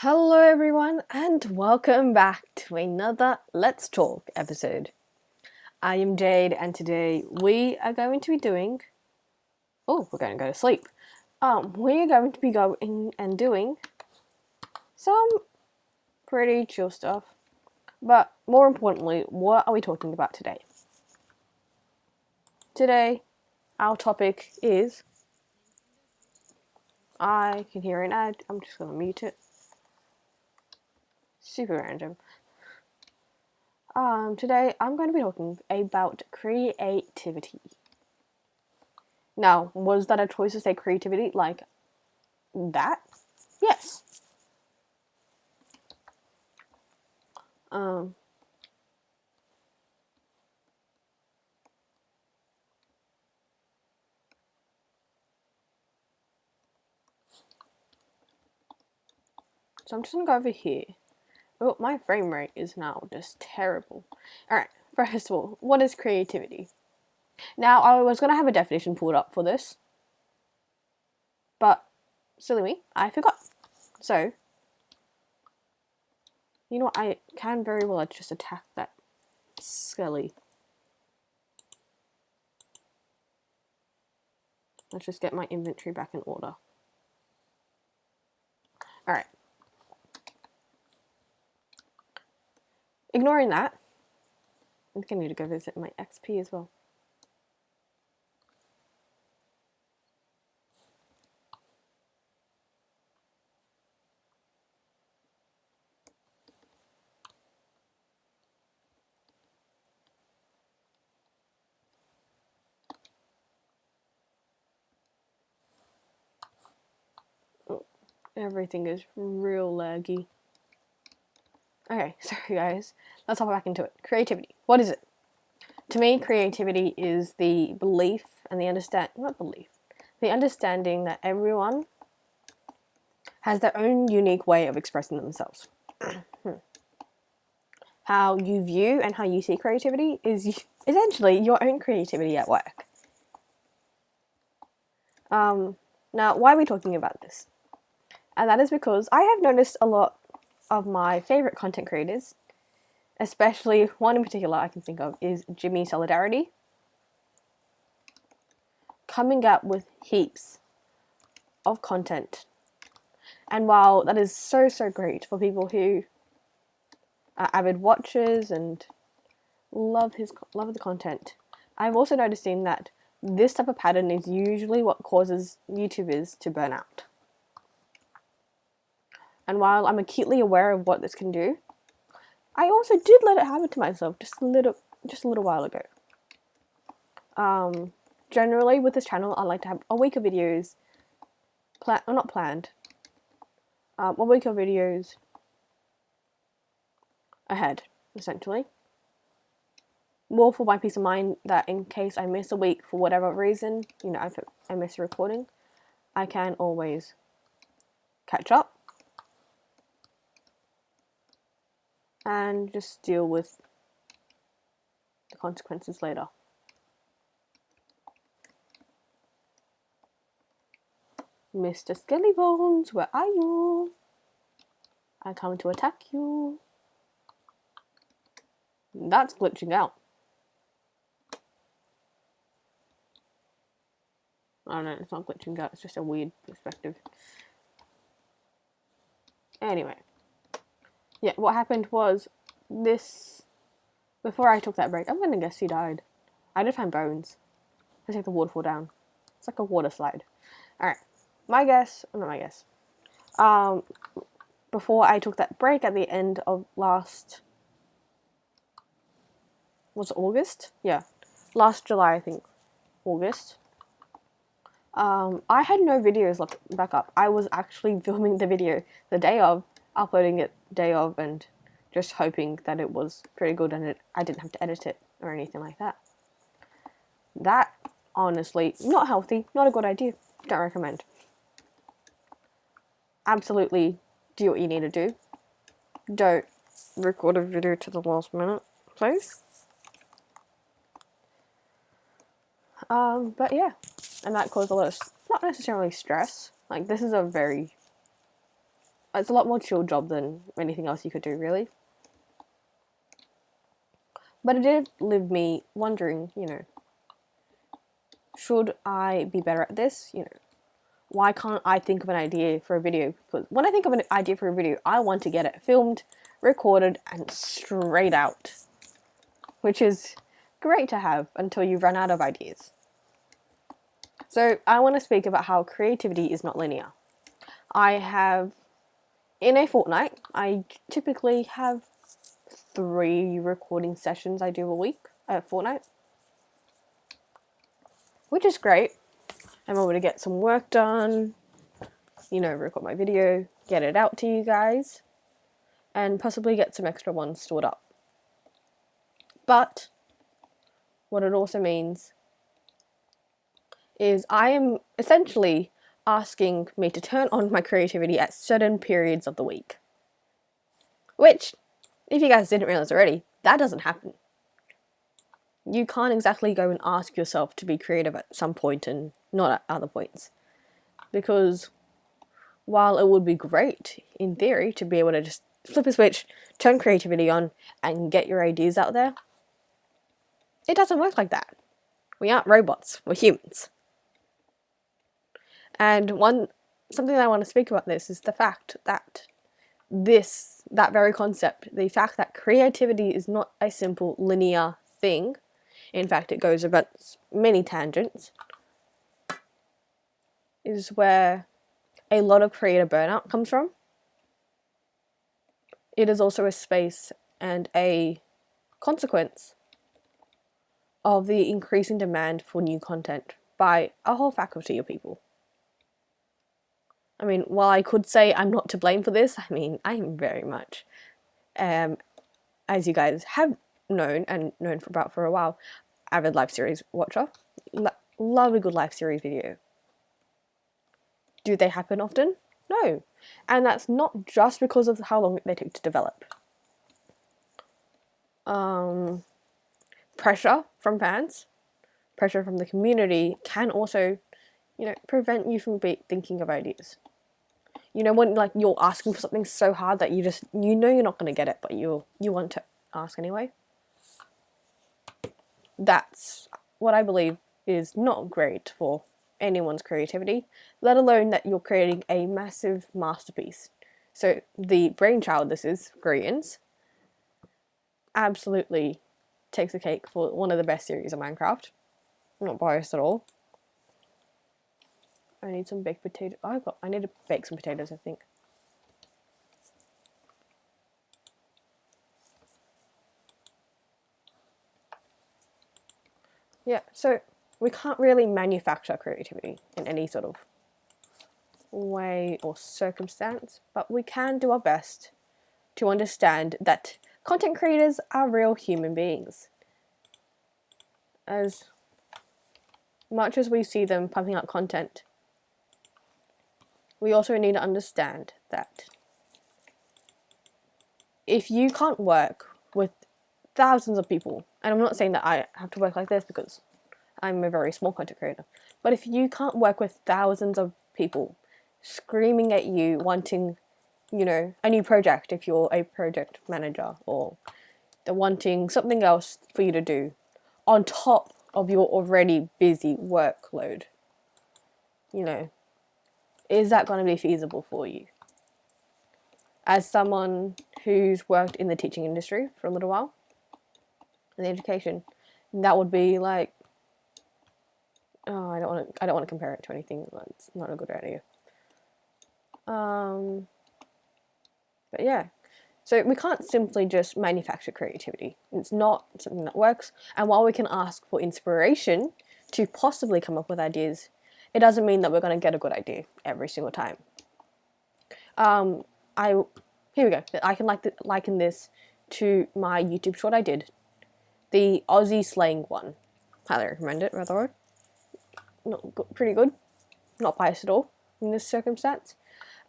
Hello, everyone, and welcome back to another Let's Talk episode. I am Jade, and today we are going to be doing. Oh, we're going to go to sleep. We are going to be going and doing some pretty chill stuff, but more importantly, what are we talking about today? Today, our topic is. I can hear an ad. I'm just going to mute it. Super random. Today I'm going to be talking about creativity. Now, was that a choice to say creativity like that? Yes. Um, so I'm just gonna go over here. Oh, my frame rate is now just terrible. Alright, first of all, what is creativity? Now, I was gonna have a definition pulled up for this, but silly me, I forgot. So, you know what, I can very well just attack that skelly. Let's just get my inventory back in order. Alright. Ignoring that, I think I need to go visit my XP as well. Oh, everything is real laggy. Okay, sorry guys. Let's hop back into it. Creativity. What is it? To me, creativity is the belief and the understanding that everyone has their own unique way of expressing themselves. How you view and how you see creativity is essentially your own creativity at work. Now, why are we talking about this? And that is because I have noticed a lot of my favorite content creators, especially one in particular I can think of is Jimmy Solidarity, coming up with heaps of content. And while that is so great for people who are avid watchers and love the content, I've also noticing that this type of pattern is usually what causes YouTubers to burn out. And while I'm acutely aware of what this can do, I also did let it happen to myself just a little while ago. Generally with this channel, I like to have a week of videos not planned. A week of videos ahead, essentially. More for my peace of mind that in case I miss a week for whatever reason, if I miss a recording, I can always catch up and just deal with the consequences later. Mr. Skellybones, where are you? I come to attack you. That's glitching out. I don't know, it's not glitching out, it's just a weird perspective. Anyway. Yeah, what happened was this. Before I took that break, I'm gonna guess he died. I did find bones. Let's take the waterfall down. It's like a water slide. Alright. Not my guess. Before I took that break at the end of last. Was it August? Yeah. Last July, I think. August. I had no videos back up. I was actually filming the video the day of, uploading it day of, and just hoping that it was pretty good and I didn't have to edit it or anything like that. That, honestly, not healthy, not a good idea. Don't recommend. Absolutely do what you need to do. Don't record a video to the last minute, please. But yeah, and that caused a lot of, not necessarily stress. Like, this is a very it's a lot more chill job than anything else you could do, really. But it did leave me wondering, should I be better at this? Why can't I think of an idea for a video? Because when I think of an idea for a video, I want to get it filmed, recorded, and straight out, which is great to have until you run out of ideas. So I want to speak about how creativity is not linear. In a fortnight, I typically have 3 recording sessions I do a fortnight, which is great. I'm able to get some work done, record my video, get it out to you guys, and possibly get some extra ones stored up. But what it also means is I am essentially asking me to turn on my creativity at certain periods of the week. Which, if you guys didn't realize already, that doesn't happen. You can't exactly go and ask yourself to be creative at some point and not at other points. Because while it would be great, in theory, to be able to just flip a switch, turn creativity on, and get your ideas out there, it doesn't work like that. We aren't robots, we're humans. And something that I want to speak about this is the fact that that very concept, the fact that creativity is not a simple linear thing, in fact it goes about many tangents, is where a lot of creative burnout comes from. It is also a space and a consequence of the increasing demand for new content by a whole faculty of people. I mean, while I could say I'm not to blame for this, I am very much, as you guys have known for a while, avid live series watcher. Love a good live series video. Do they happen often? No. And that's not just because of how long they take to develop. Pressure from fans, pressure from the community can also, prevent you from thinking of ideas. When you're asking for something so hard that you're not going to get it, but you want to ask anyway. That's what I believe is not great for anyone's creativity, let alone that you're creating a massive masterpiece. So the brainchild this is, Koreans, absolutely takes the cake for one of the best series of Minecraft. I'm not biased at all. I need some baked potatoes. I need to bake some potatoes, I think. Yeah, so we can't really manufacture creativity in any sort of way or circumstance, but we can do our best to understand that content creators are real human beings. As much as we see them pumping out content, we also need to understand that if you can't work with thousands of people, and I'm not saying that I have to work like this because I'm a very small content creator, but if you can't work with thousands of people screaming at you wanting, a new project if you're a project manager, or they're wanting something else for you to do on top of your already busy workload, is that going to be feasible for you? As someone who's worked in the teaching industry for a little while, in education, that would be like, I don't want to compare it to anything. It's not a good idea. But yeah, so we can't simply just manufacture creativity. It's not something that works. And while we can ask for inspiration to possibly come up with ideas, it doesn't mean that we're going to get a good idea every single time. Here we go. I can liken this to my YouTube short I did, the Aussie slang one. Highly recommend it, rather. Pretty good. Not biased at all in this circumstance.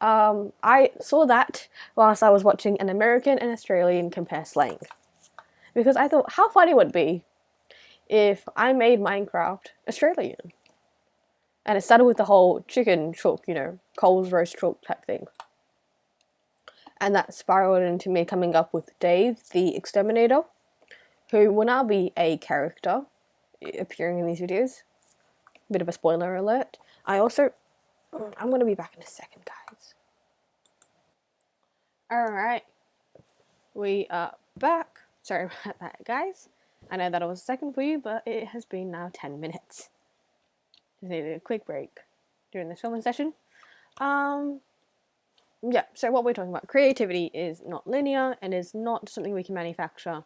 I saw that whilst I was watching an American and Australian compare slang, because I thought, how funny would it be if I made Minecraft Australian? And it started with the whole chicken chook, Coles roast chook type thing. And that spiraled into me coming up with Dave the Exterminator, who will now be a character appearing in these videos. Bit of a spoiler alert. I'm going to be back in a second, guys. Alright, we are back. Sorry about that, guys. I know that it was a second for you, but it has been now 10 minutes. Just needed a quick break during this filming session. Yeah, so what we're talking about, creativity is not linear and is not something we can manufacture.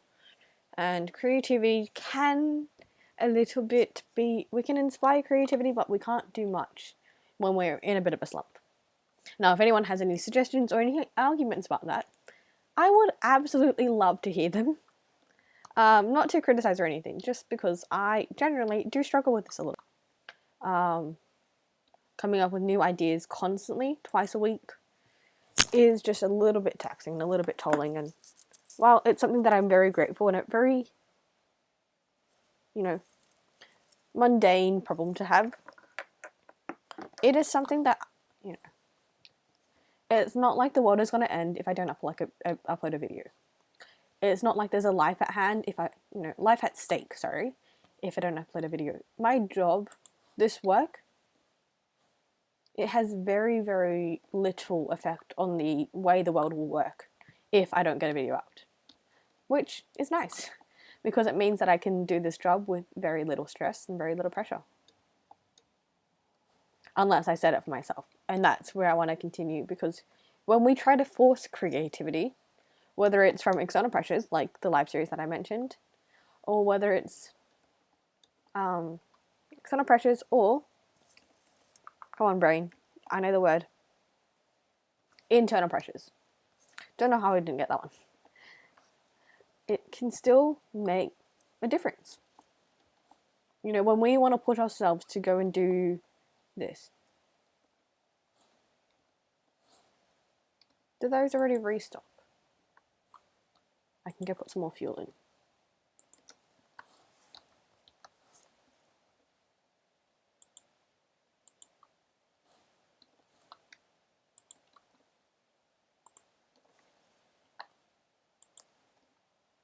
And creativity can a little bit be, we can inspire creativity, but we can't do much when we're in a bit of a slump. Now, if anyone has any suggestions or any arguments about that, I would absolutely love to hear them. Not to criticize or anything, just because I generally do struggle with this a little. Coming up with new ideas constantly, twice a week, is just a little bit taxing, a little bit tolling, and while it's something that I'm very grateful and a very, mundane problem to have, it is something that, it's not like the world is going to end if I don't upload a video. It's not like there's a life at hand life at stake, sorry, if I don't upload a video. My job, this work, it has very, very little effect on the way the world will work if I don't get a video out. Which is nice, because it means that I can do this job with very little stress and very little pressure. Unless I set it for myself. And that's where I want to continue, because when we try to force creativity, whether it's from external pressures, like the live series that I mentioned, or whether it's external pressures, or, come on brain, I know the word, internal pressures. Don't know how I didn't get that one. It can still make a difference. When we want to push ourselves to go and do this. Do those already restock? I can go put some more fuel in.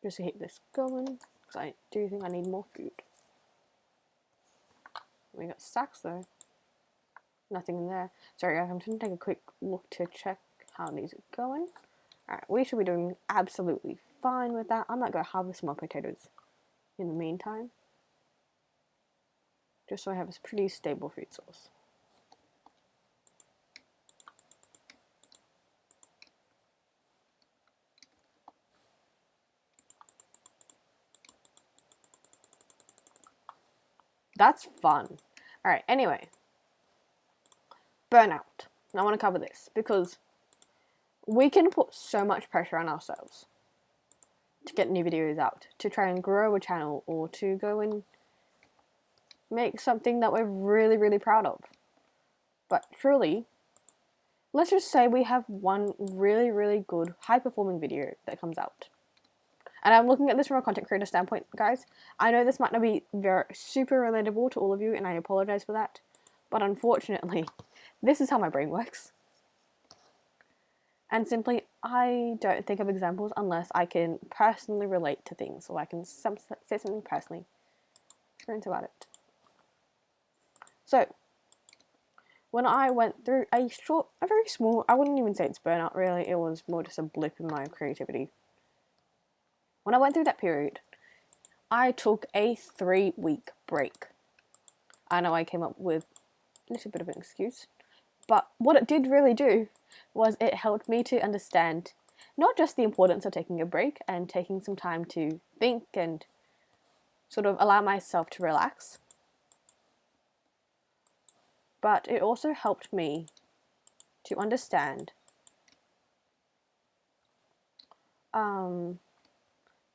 Just to keep this going, because I do think I need more food. We got stacks though. Nothing in there. Sorry, I'm just going to take a quick look to check how these are going. Alright, we should be doing absolutely fine with that. I'm not going to harvest more potatoes in the meantime, just so I have a pretty stable food source. That's fun. Alright, anyway. Burnout. I want to cover this because we can put so much pressure on ourselves to get new videos out, to try and grow a channel, or to go and make something that we're really, really proud of. But truly, let's just say we have one really, really good, high-performing video that comes out. And I'm looking at this from a content creator standpoint, guys. I know this might not be very super relatable to all of you, and I apologize for that. But unfortunately, this is how my brain works. And simply, I don't think of examples unless I can personally relate to things, or I can say something personally, experience about it. So, when I went through a very small, I wouldn't even say it's burnout really, it was more just a blip in my creativity. When I went through that period, I took a 3-week break. I know I came up with a little bit of an excuse, but what it did really do was it helped me to understand not just the importance of taking a break and taking some time to think and sort of allow myself to relax, but it also helped me to understand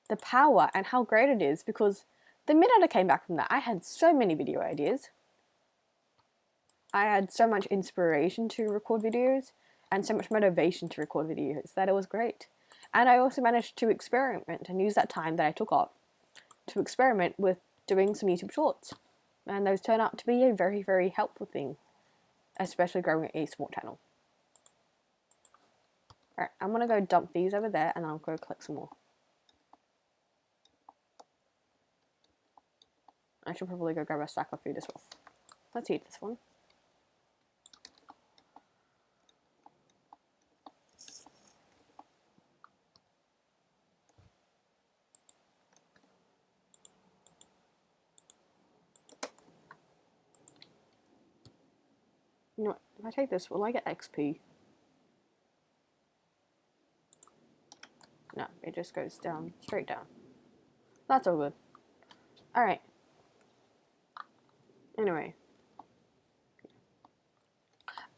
the power and how great it is, because the minute I came back from that, I had so many video ideas. I had so much inspiration to record videos and so much motivation to record videos that it was great. And I also managed to experiment and use that time that I took off to experiment with doing some YouTube shorts. And those turned out to be a very, very helpful thing, especially growing a small channel. Alright, I'm gonna go dump these over there and I'll go collect some more. I should probably go grab a stack of food as well. Let's eat this one. You know what? If I take this, will I get XP? No, it just goes down, straight down. That's all good. Alright. Anyway.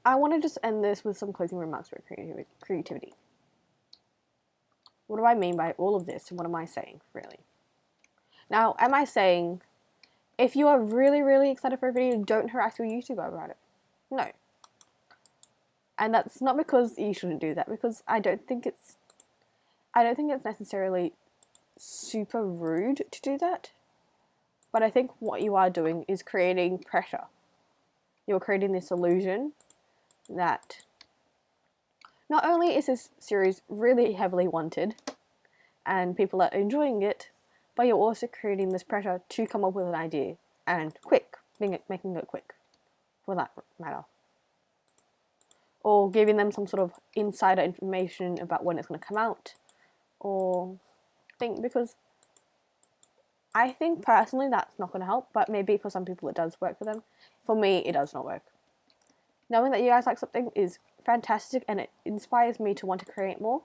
I want to just end this with some closing remarks about creativity. What do I mean by all of this, and what am I saying, really? Now, am I saying, if you are really, really excited for a video, don't harass your YouTuber about it? No. And that's not because you shouldn't do that, because I don't think it's necessarily super rude to do that. But I think what you are doing is creating pressure. You're creating this illusion that not only is this series really heavily wanted and people are enjoying it, but you're also creating this pressure to come up with an idea, and quick, making it quick, for that matter. Or giving them some sort of insider information about when it's going to come out, or because I think personally that's not going to help, but maybe for some people it does work for them. For me, it does not work. Knowing that you guys like something is fantastic and it inspires me to want to create more.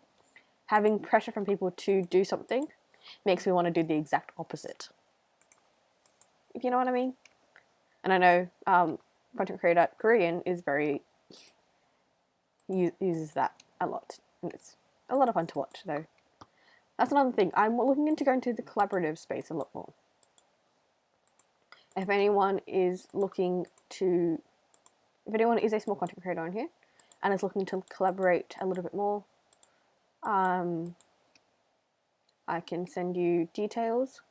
Having pressure from people to do something makes me want to do the exact opposite. If you know what I mean? And I know content creator Korean is very uses that a lot, and it's a lot of fun to watch though. That's another thing. I'm looking into going to the collaborative space a lot more. If anyone is a small content creator on here and is looking to collaborate a little bit more, I can send you details.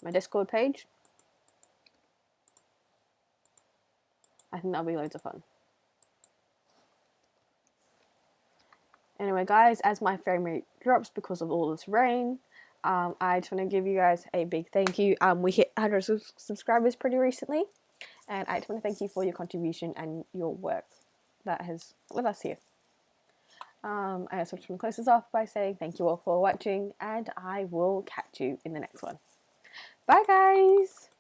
My Discord page. I think that'll be loads of fun. Anyway, guys, as my frame rate drops because of all this rain, I just want to give you guys a big thank you. We hit 100 subscribers pretty recently, and I just want to thank you for your contribution and your work that has with us here. I also just want to close this off by saying thank you all for watching, and I will catch you in the next one. Bye, guys!